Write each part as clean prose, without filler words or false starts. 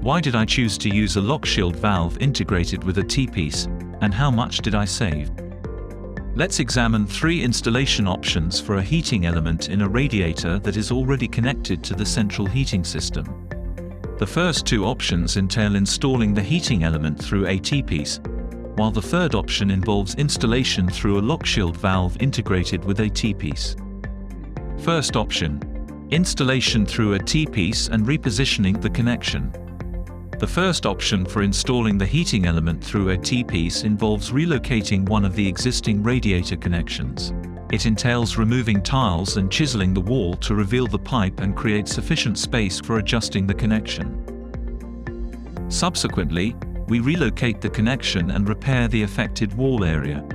Why did I choose to use a lockshield valve integrated with a T-piece, and how much did I save? Let's examine 3 installation options for a heating element in a radiator that is already connected to the central heating system. The first 2 options entail installing the heating element through a T-piece, while the third option involves installation through a lockshield valve integrated with a T-piece. First option: installation through a T-piece and repositioning the connection. The first option for installing the heating element through a T-piece involves relocating one of the existing radiator connections. It entails removing tiles and chiseling the wall to reveal the pipe and create sufficient space for adjusting the connection. Subsequently, we relocate the connection and repair the affected wall area.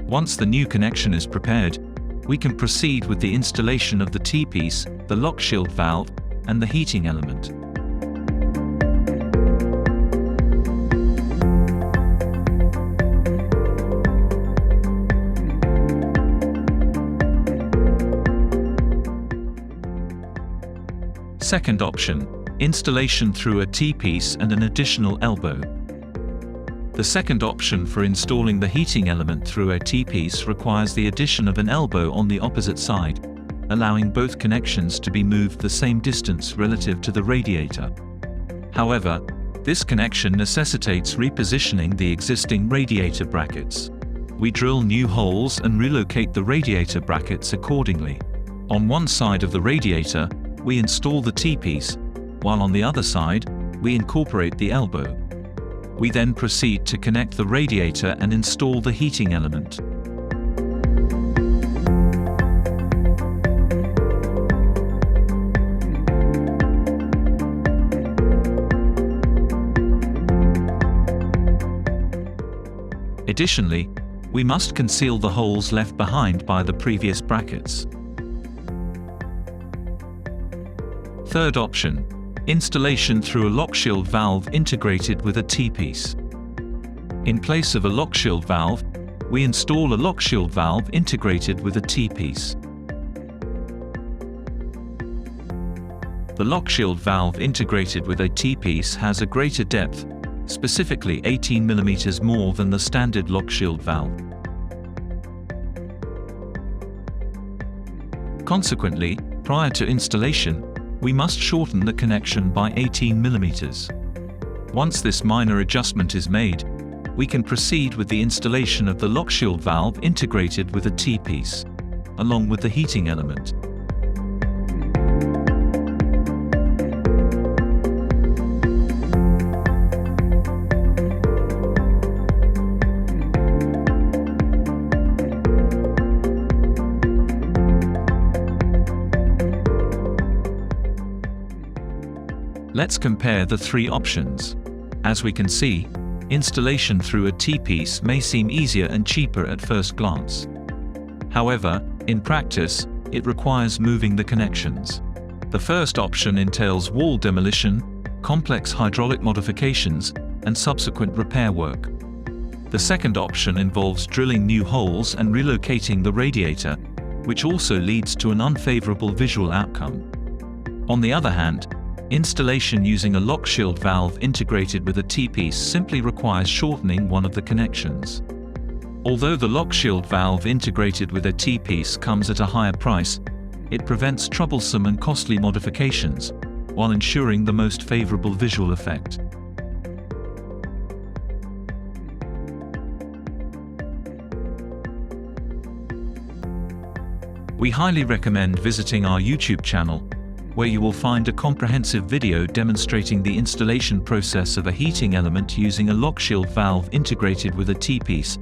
Once the new connection is prepared, we can proceed with the installation of the T-piece, the lockshield valve, and the heating element. Second option: installation through a T-piece and an additional elbow. The second option for installing the heating element through a T-piece requires the addition of an elbow on the opposite side, allowing both connections to be moved the same distance relative to the radiator. However, this connection necessitates repositioning the existing radiator brackets. We drill new holes and relocate the radiator brackets accordingly. On one side of the radiator, we install the T-piece, while on the other side, we incorporate the elbow. We then proceed to connect the radiator and install the heating element. Additionally, we must conceal the holes left behind by the previous brackets. Third option: installation through a lockshield valve integrated with a T-piece. In place of a lockshield valve, we install a lockshield valve integrated with a T-piece. The lockshield valve integrated with a T-piece has a greater depth, specifically 18 mm more than the standard lockshield valve. Consequently, prior to installation, we must shorten the connection by 18 mm. Once this minor adjustment is made, we can proceed with the installation of the lockshield valve integrated with a T-piece, along with the heating element. Let's compare the 3 options. As we can see, installation through a T-piece may seem easier and cheaper at first glance. However, in practice, it requires moving the connections. The first option entails wall demolition, complex hydraulic modifications, and subsequent repair work. The second option involves drilling new holes and relocating the radiator, which also leads to an unfavorable visual outcome. On the other hand, installation using a lockshield valve integrated with a T-piece simply requires shortening one of the connections. Although the lockshield valve integrated with a T-piece comes at a higher price, it prevents troublesome and costly modifications, while ensuring the most favorable visual effect. We highly recommend visiting our YouTube channel, where you will find a comprehensive video demonstrating the installation process of a heating element using a lockshield valve integrated with a T-piece,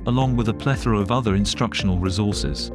along with a plethora of other instructional resources.